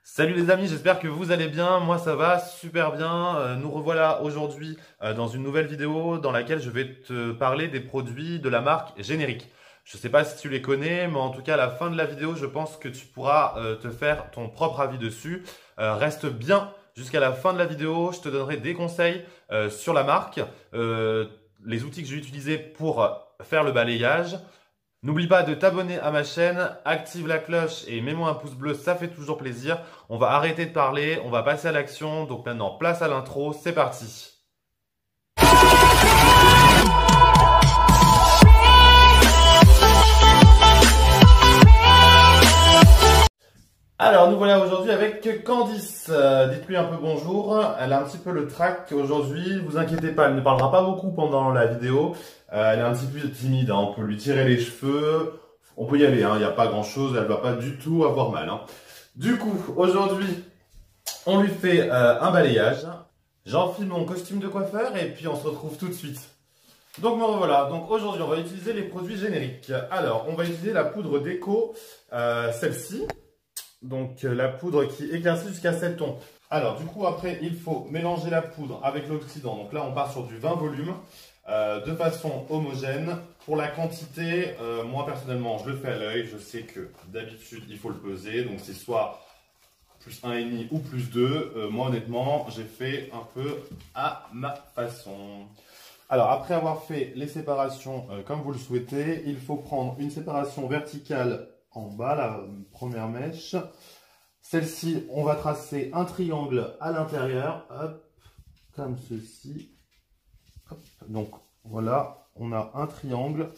Salut les amis, j'espère que vous allez bien. Moi ça va super bien. Nous revoilà aujourd'hui dans une nouvelle vidéo dans laquelle je vais te parler des produits de la marque Générique. Je ne sais pas si tu les connais, mais en tout cas à la fin de la vidéo, je pense que tu pourras te faire ton propre avis dessus. Reste bien jusqu'à la fin de la vidéo, je te donnerai des conseils sur la marque, les outils que j'ai utilisés pour faire le balayage. N'oublie pas de t'abonner à ma chaîne, active la cloche et mets-moi un pouce bleu, ça fait toujours plaisir. On va arrêter de parler, on va passer à l'action. Donc maintenant, place à l'intro, c'est parti. Alors, nous voilà aujourd'hui avec Candice. Dites-lui un peu bonjour. Elle a un petit peu le trac aujourd'hui. Vous inquiétez pas, elle ne parlera pas beaucoup pendant la vidéo. Elle est un petit peu timide, hein. On peut lui tirer les cheveux. On peut y aller, hein. Il n'y a pas grand-chose. Elle ne va pas du tout avoir mal, hein. Du coup, aujourd'hui, on lui fait un balayage. J'enfile mon costume de coiffeur et puis on se retrouve tout de suite. Donc me revoilà. Donc aujourd'hui, on va utiliser les produits génériques. Alors, on va utiliser la poudre déco, celle-ci. Donc la poudre qui éclaircit jusqu'à 7 tons. Alors du coup après il faut mélanger la poudre avec l'oxydant. Donc là on part sur du 20 volumes de façon homogène. Pour la quantité, moi personnellement je le fais à l'œil. Je sais que d'habitude il faut le peser. Donc c'est soit plus 1,5 ou plus 2. Moi honnêtement j'ai fait un peu à ma façon. Alors après avoir fait les séparations comme vous le souhaitez, il faut prendre une séparation verticale en bas, la première mèche. Celle-ci, on va tracer un triangle à l'intérieur, hop, comme ceci. Hop. Donc voilà, on a un triangle.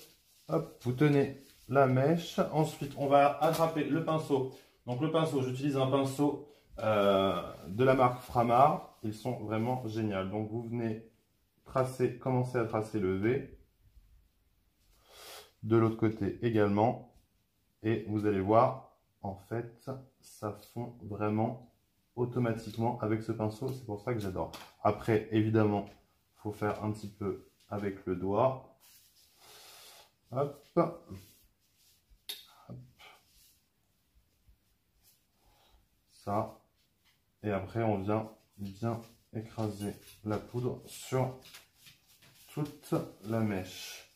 Hop, vous tenez la mèche. Ensuite, on va attraper le pinceau. Donc le pinceau, j'utilise un pinceau de la marque Framar. Ils sont vraiment géniaux. Donc vous venez tracer, commencer à tracer le V. De l'autre côté également. Et vous allez voir, en fait, ça fond vraiment automatiquement avec ce pinceau. C'est pour ça que j'adore. Après, évidemment, il faut faire un petit peu avec le doigt. Hop. Hop. Ça. Et après, on vient bien écraser la poudre sur toute la mèche.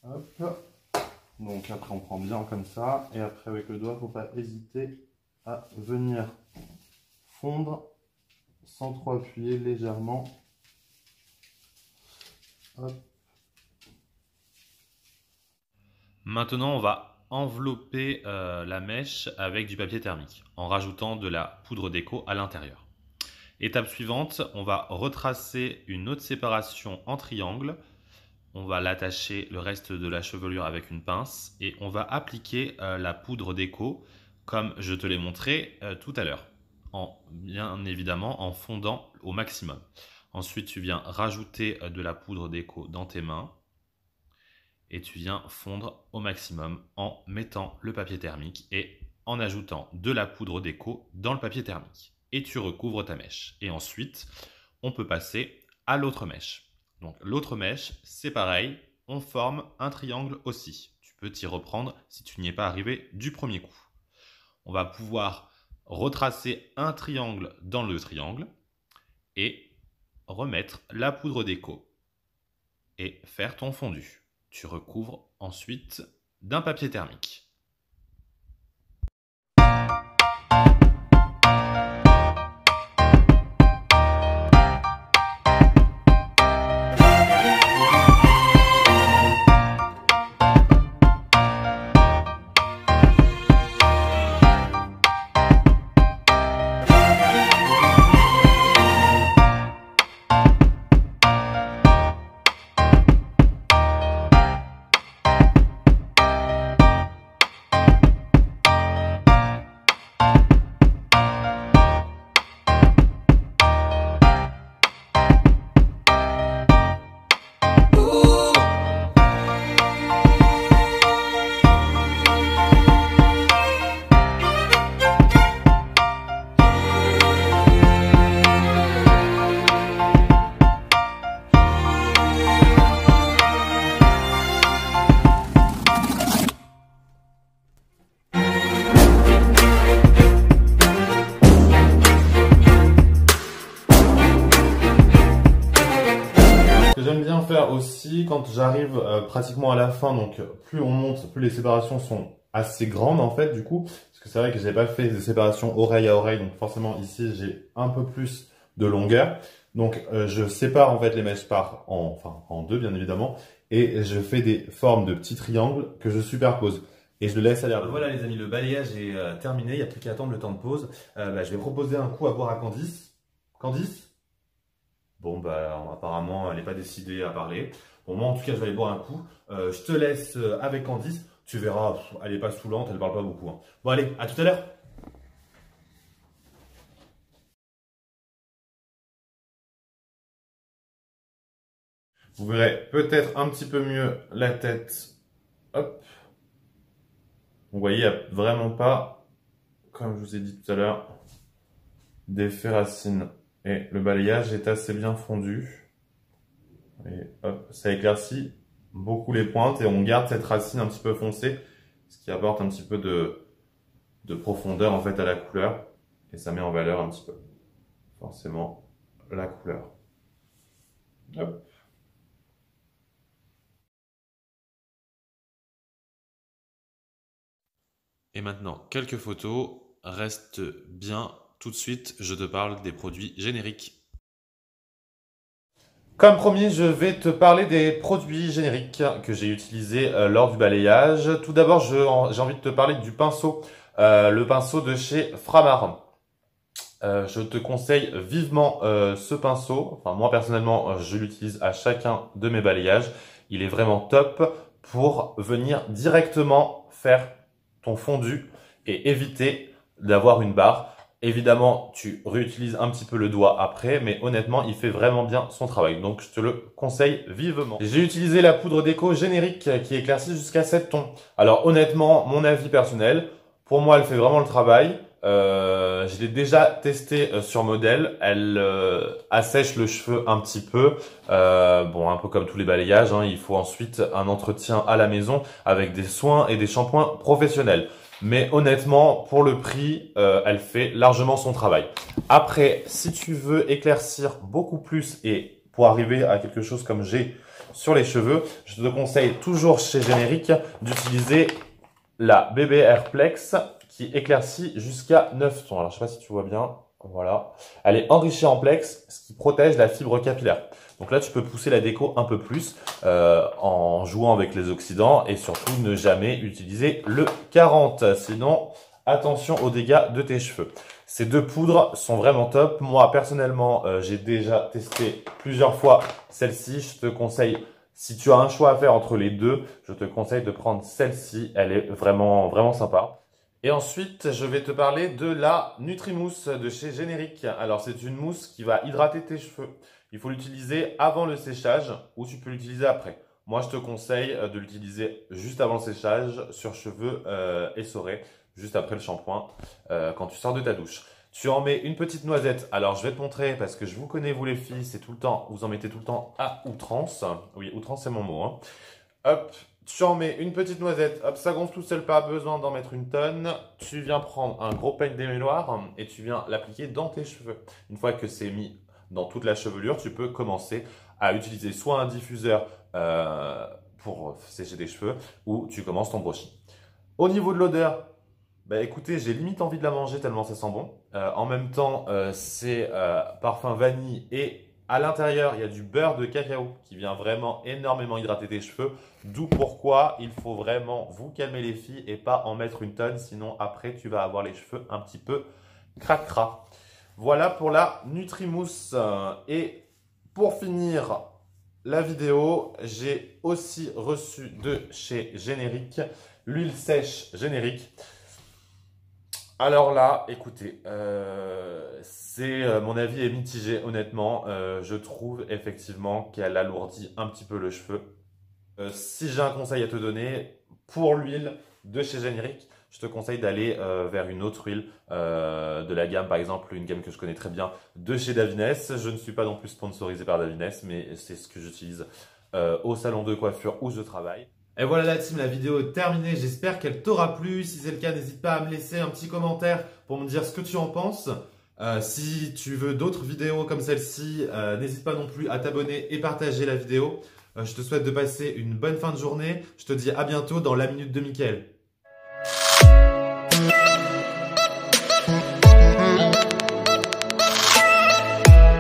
Hop. Donc après on prend bien comme ça et après avec le doigt, il ne faut pas hésiter à venir fondre sans trop appuyer, légèrement. Hop. Maintenant on va envelopper la mèche avec du papier thermique en rajoutant de la poudre déco à l'intérieur. Étape suivante, on va retracer une autre séparation en triangle. On va l'attacher le reste de la chevelure avec une pince et on va appliquer la poudre déco comme je te l'ai montré tout à l'heure, bien évidemment en fondant au maximum. Ensuite, tu viens rajouter de la poudre déco dans tes mains et tu viens fondre au maximum en mettant le papier thermique et en ajoutant de la poudre déco dans le papier thermique. Et tu recouvres ta mèche. Et ensuite, on peut passer à l'autre mèche. Donc l'autre mèche, c'est pareil, on forme un triangle aussi. Tu peux t'y reprendre si tu n'y es pas arrivé du premier coup. On va pouvoir retracer un triangle dans le triangle et remettre la poudre déco et faire ton fondu. Tu recouvres ensuite d'un papier thermique. faire aussi quand j'arrive pratiquement à la fin, donc plus on monte, plus les séparations sont assez grandes en fait du coup, parce que c'est vrai que j'ai pas fait de séparation oreille à oreille, donc forcément ici j'ai un peu plus de longueur. Donc je sépare en fait les mèches en deux bien évidemment, et je fais des formes de petits triangles que je superpose. Et je le laisse aller. Voilà les amis, le balayage est terminé, il n'y a plus qu'à attendre le temps de pause. Je vais proposer un coup à boire à Candice. Candice? Bon apparemment elle n'est pas décidée à parler. Bon moi en tout cas je vais aller boire un coup. Je te laisse avec Candice. Tu verras, elle n'est pas saoulante, elle parle pas beaucoup. Hein. Bon allez, à tout à l'heure. Vous verrez peut-être un petit peu mieux la tête. Hop. Vous voyez, il n'y a vraiment pas, comme je vous ai dit tout à l'heure, d'effet racine. Et le balayage est assez bien fondu. Et hop, ça éclaircit beaucoup les pointes et on garde cette racine un petit peu foncée, ce qui apporte un petit peu de profondeur en fait à la couleur. Et ça met en valeur un petit peu, forcément, la couleur. Hop. Et maintenant, quelques photos. Reste bien. Tout de suite, je te parle des produits génériques. Comme promis, je vais te parler des produits génériques que j'ai utilisés lors du balayage. Tout d'abord, j'ai envie de te parler du pinceau, le pinceau de chez Framar. Je te conseille vivement ce pinceau. Enfin, moi personnellement, je l'utilise à chacun de mes balayages. Il est vraiment top pour venir directement faire ton fondu et éviter d'avoir une barre. Évidemment, tu réutilises un petit peu le doigt après, mais honnêtement, il fait vraiment bien son travail. Donc, je te le conseille vivement. J'ai utilisé la poudre déco générique qui éclaircit jusqu'à 7 tons. Alors, honnêtement, mon avis personnel, pour moi, elle fait vraiment le travail. Je l'ai déjà testé sur modèle. Elle assèche le cheveu un petit peu. Bon, un peu comme tous les balayages, hein, il faut ensuite un entretien à la maison avec des soins et des shampoings professionnels. Mais honnêtement, pour le prix, elle fait largement son travail. Après, si tu veux éclaircir beaucoup plus et pour arriver à quelque chose comme j'ai sur les cheveux, je te conseille toujours chez Générique d'utiliser la BB Airplex qui éclaircit jusqu'à 9 tons. Alors, je sais pas si tu vois bien. Voilà. Elle est enrichie en plex, ce qui protège la fibre capillaire. Donc là, tu peux pousser la déco un peu plus en jouant avec les oxydants et surtout ne jamais utiliser le 40. Sinon, attention aux dégâts de tes cheveux. Ces deux poudres sont vraiment top. Moi, personnellement, j'ai déjà testé plusieurs fois celle-ci. Je te conseille, si tu as un choix à faire entre les deux, je te conseille de prendre celle-ci. Elle est vraiment, vraiment sympa. Et ensuite, je vais te parler de la Nutrimousse de chez Générique. Alors, c'est une mousse qui va hydrater tes cheveux. Il faut l'utiliser avant le séchage ou tu peux l'utiliser après. Moi, je te conseille de l'utiliser juste avant le séchage sur cheveux essorés, juste après le shampoing, quand tu sors de ta douche. Tu en mets une petite noisette. Alors, je vais te montrer parce que je vous connais, vous les filles, c'est tout le temps, vous en mettez tout le temps à outrance. Oui, outrance, c'est mon mot. Hein. Hop, tu en mets une petite noisette. Hop, ça gonfle tout seul, pas besoin d'en mettre une tonne. Tu viens prendre un gros peigne démêloir et tu viens l'appliquer dans tes cheveux. Une fois que c'est mis dans toute la chevelure, tu peux commencer à utiliser soit un diffuseur pour sécher tes cheveux ou tu commences ton brushing. Au niveau de l'odeur, bah écoutez, j'ai limite envie de la manger tellement ça sent bon. En même temps, c'est parfum vanille et à l'intérieur, il y a du beurre de cacao qui vient vraiment énormément hydrater tes cheveux. D'où pourquoi il faut vraiment vous calmer les filles et pas en mettre une tonne. Sinon, après, tu vas avoir les cheveux un petit peu cracra. Voilà pour la Nutrimousse. Et pour finir la vidéo, j'ai aussi reçu de chez Générique l'huile sèche Générique. Alors là, écoutez, mon avis est mitigé honnêtement. Je trouve effectivement qu'elle alourdit un petit peu le cheveu. Si j'ai un conseil à te donner, pour l'huile de chez Générique, je te conseille d'aller vers une autre huile de la gamme, par exemple, une gamme que je connais très bien de chez Davines. Je ne suis pas non plus sponsorisé par Davines, mais c'est ce que j'utilise au salon de coiffure où je travaille. Et voilà la team, la vidéo est terminée. J'espère qu'elle t'aura plu. Si c'est le cas, n'hésite pas à me laisser un petit commentaire pour me dire ce que tu en penses. Si tu veux d'autres vidéos comme celle-ci, n'hésite pas non plus à t'abonner et partager la vidéo. Je te souhaite de passer une bonne fin de journée. Je te dis à bientôt dans la Minute de Mickaël.